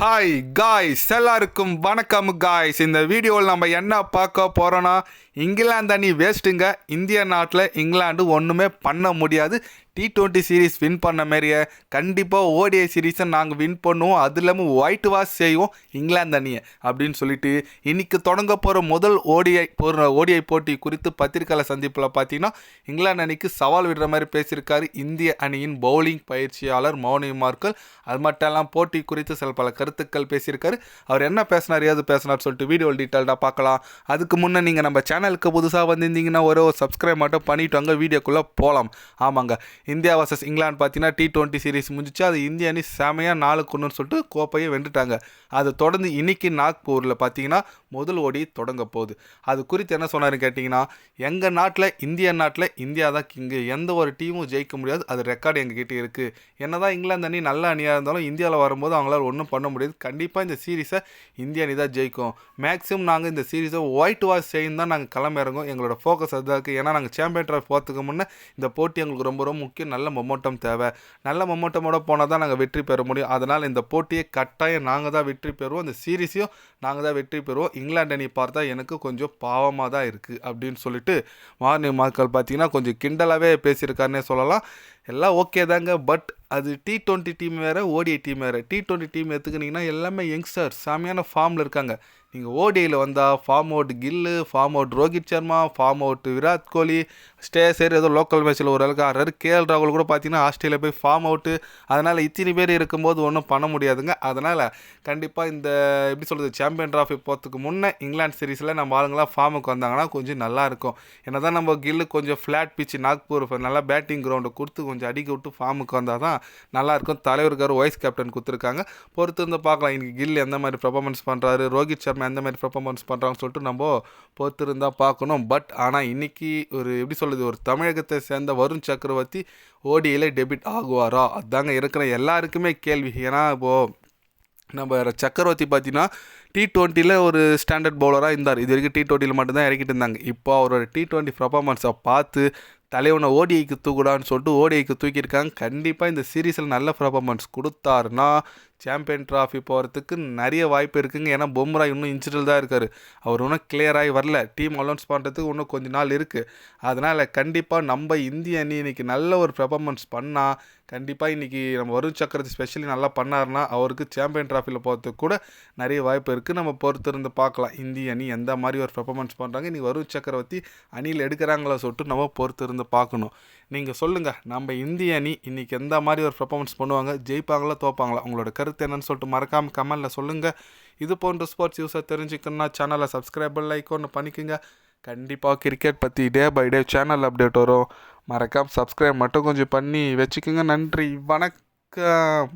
Hi guys, எல்லாருக்கும் வணக்கம் guys. இந்த வீடியோவில் நம்ம என்ன பார்க்க போகிறோன்னா, இங்கிலாந்து அணி வேஸ்ட்டுங்க. இந்திய நாட்டில் இங்கிலாந்து ஒன்றுமே பண்ண முடியாது. T20 சீரீஸ் வின் பண்ண மாரியே கண்டிப்பாக ஓடிஐ சீரீஸை நாங்கள் வின் பண்ணுவோம், அது இல்லாமல் ஒயிட் வாஷ் செய்வோம் இங்கிலாந்து அணியை அப்படின்னு சொல்லிட்டு இன்றைக்கி தொடங்க போகிற முதல் ஓடிஐ போட்டி குறித்து பத்திரிகையாளர் சந்திப்பில் பார்த்தீங்கன்னா இங்கிலாந்து அணிக்கு சவால் விடுற மாதிரி பேசியிருக்காரு இந்திய அணியின் பவுலிங் பயிற்சியாளர் மௌனி மார்க்கல். அது மட்டும் இல்லாமல் போட்டி குறித்து சில பல கருத்துக்கள் பேசியிருக்காரு. அவர் என்ன பேசினார், ஏது பேசினார் சொல்லிட்டு வீடியோ டீட்டெயில்டாக பார்க்கலாம். அதுக்கு முன்னே நீங்கள் நம்ம சேனலுக்கு புதுசாக வந்திருந்தீங்கன்னா ஒரு சப்ஸ்கிரைப் மட்டும் பண்ணிவிட்டு வாங்க, வீடியோக்குள்ளே போகலாம். ஆமாங்க, இந்தியா வர்சஸ் இங்கிலாந்து பார்த்தீங்கன்னா T20 சீரீஸ் முடிஞ்சிச்சு. அது இந்திய அணி செமையாக 4-1 சொல்லிட்டு கோப்பையை வென்றுட்டாங்க. அதை தொடர்ந்து இன்னைக்கு நாக்பூரில் பார்த்தீங்கன்னா முதல் ஓடி தொடங்க போகுது. அது குறித்து என்ன சொன்னார்னு கேட்டிங்கன்னா, எங்கள் நாட்டில் இந்தியா தான் கிங்கு, எந்த ஒரு டீமும் ஜெயிக்க முடியாது, அது ரெக்கார்டு எங்ககிட்ட இருக்குது. என்ன தான் இங்கிலாந்து அணி நல்ல அணியாக இருந்தாலும் இந்தியாவில் வரும்போது அவங்களால ஒன்றும் பண்ண முடியாது. கண்டிப்பாக இந்த சீரீஸை இந்திய அணி தான் ஜெயிக்கும். மேக்ஸிமம் நாங்கள் இந்த சீரீஸை ஒயிட் வாஷ் செய்யும் தான் நாங்கள் கிளம்பிறங்கோம். எங்களோட ஃபோக்கஸ் அதுதான் இருக்குது. ஏன்னா நாங்கள் சாம்பியன் ட்ராஃபி போகிறதுக்கு முன்னே இந்த போட்டி எங்களுக்கு ரொம்ப ரொம்ப முக்கியம். நல்ல மொமெண்டம் தேவை. நல்ல மொமெண்டமோட போனால் தான் நாங்கள் வெற்றி பெற முடியும். அதனால் இந்த போட்டியை கட்டாயம் நாங்கள் தான் வெற்றி பெறுவோம். இந்த சீரீஸையும் நாங்கள் தான் வெற்றி பெறுவோம். இங்கிலாந்து அணி பார்த்தா எனக்கு கொஞ்சம் பாவமாக தான் இருக்குது அப்படின்னு சொல்லிட்டு மார்னி மார்க்கல் பார்த்தீங்கன்னா கொஞ்சம் கிண்டலாகவே பேசியிருக்காருன்னே சொல்லலாம். எல்லாம் ஓகே தாங்க, பட் அது T20 டீம் வேறு, ஓடிஐ டீம் வேறு. T20 டீம் எடுத்துக்கிட்டிங்கன்னா எல்லாமே யங்ஸ்டர் செமையான ஃபார்மில் இருக்காங்க. நீங்கள் ஓடிஐயில் வந்தால் form out Gill, form out Rohit Sharma, form out Virat Kohli, சரி ஏதோ லோக்கல் மேட்ச்சில் ஓரளவுக்கு ஆடுறாரு. KL ராகுல் கூட பார்த்தீங்கன்னா ஆஸ்திரேலியா போய் ஃபார்ம் அவுட்டு. அதனால் இத்தனை பேர் இருக்கும்போது ஒன்றும் பண்ண முடியாதுங்க. அதனால் கண்டிப்பாக இந்த எப்படி சொல்கிறது, சாம்பியன் ட்ராஃபி போகிறதுக்கு முன்னே இங்கிலாந்து சீரீஸில் நம்ம ஆளுங்களாம் ஃபார்முக்கு வந்தாங்கன்னா கொஞ்சம் நல்லாயிருக்கும். ஏன்னா தான் நம்ம கில்லு கொஞ்சம் ஃப்ளாட் பிச்சு நாக்பூர் நல்லா பேட்டிங் கிரவுண்டை கொடுத்து கொஞ்சம் அடிக்க விட்டு ஃபார்முக்கு வந்தால் தான் நல்லாயிருக்கும். தலைவருக்கார் வைஸ் கேப்டன் கொடுத்துருக்காங்க, பொறுத்து இருந்து பார்க்கலாம். இன்றைக்கி கில் எந்த மாதிரி பெர்ஃபார்மன்ஸ் பண்ணுறாரு, ரோஹித் சர்மா எந்த மாதிரி பெர்ஃபார்மன்ஸ் பண்ணுறாங்கன்னு சொல்லிட்டு நம்ம பொறுத்து இருந்தால் பார்க்கணும். பட் ஆனால் இன்றைக்கி ஒரு எப்படி சொல்கிறது, ஒரு தமிழகத்தை சேர்ந்த வருண் சக்கரவர்த்தி ஓடியில் டெபிட் ஆகுவாரா, அதுதாங்க இருக்கிற எல்லாருக்குமே கேள்வி. ஏன்னா இப்போது நம்ம சக்கரவர்த்தி பார்த்தீங்கன்னா T20 ஒரு ஸ்டாண்டர்ட் பவுலராக இருந்தார். இது வரைக்கும் T20 மட்டும்தான் இறக்கிட்டு இருந்தாங்க. இப்போ அவரோட T20 பெர்ஃபார்மன்ஸை பார்த்து தலைவனை ஓடிஐக்கு தூக்குடான்னு சொல்லிட்டு ஓடிஐக்கு தூக்கியிருக்காங்க. கண்டிப்பாக இந்த சீரீஸில் நல்ல பெர்ஃபார்மன்ஸ் கொடுத்தாருன்னா சாம்பியன் ட்ராஃபி போகிறதுக்கு நிறைய வாய்ப்பு இருக்குங்க. ஏன்னா பும்ரா இன்னும் இன்ஜுரியில் தான் இருக்கார். அவர் இன்னும் கிளியராகி வரல. டீம் அலௌன்ஸ் பண்ணுறதுக்கு இன்னும் கொஞ்சம் நாள் இருக்குது. அதனால் கண்டிப்பாக நம்ம இந்திய அணி இன்றைக்கி நல்ல ஒரு பெர்ஃபார்மன்ஸ் பண்ணால் கண்டிப்பாக இன்றைக்கி நம்ம வருண் சக்கரவர்த்தி ஸ்பெஷலி நல்லா பண்ணார்னா அவருக்கு சாம்பியன் ட்ராஃபியில் போகிறதுக்கு கூட நிறைய வாய்ப்பு இருக்குது. நம்ம பொறுத்து இருந்து பார்க்கலாம் இந்திய அணி எந்த மாதிரி ஒரு பெர்ஃபார்மன்ஸ் பண்ணுறாங்க. இன்றைக்கி வருண் சக்கரவர்த்தி அணியில் எடுக்கிறாங்களா சொல்லிட்டு நம்ம பொறுத்து இருந்து பார்க்கணும். நீங்கள் சொல்லுங்கள், நம்ம இந்திய அணி இன்றைக்கி எந்த மாதிரி ஒரு பெர்ஃபார்மன்ஸ் பண்ணுவாங்க, ஜெயிப்பாங்களா தோப்பாங்களா? உங்களோட கருத்து என்னன்னு சொல்லிட்டு மறக்காமல் கமெண்டில் சொல்லுங்கள். இது போன்ற ஸ்போர்ட்ஸ் நியூஸை தெரிஞ்சுக்கணுன்னா சேனலை சப்ஸ்கிரைப் லைக் ஒன்று பண்ணிக்கோங்க. கண்டிப்பாக கிரிக்கெட் பற்றி day by day channel update வரும். மறக்காமல் சப்ஸ்கிரைப் மட்டும் கொஞ்சம் பண்ணி வச்சுக்கோங்க. நன்றி, வணக்கம்.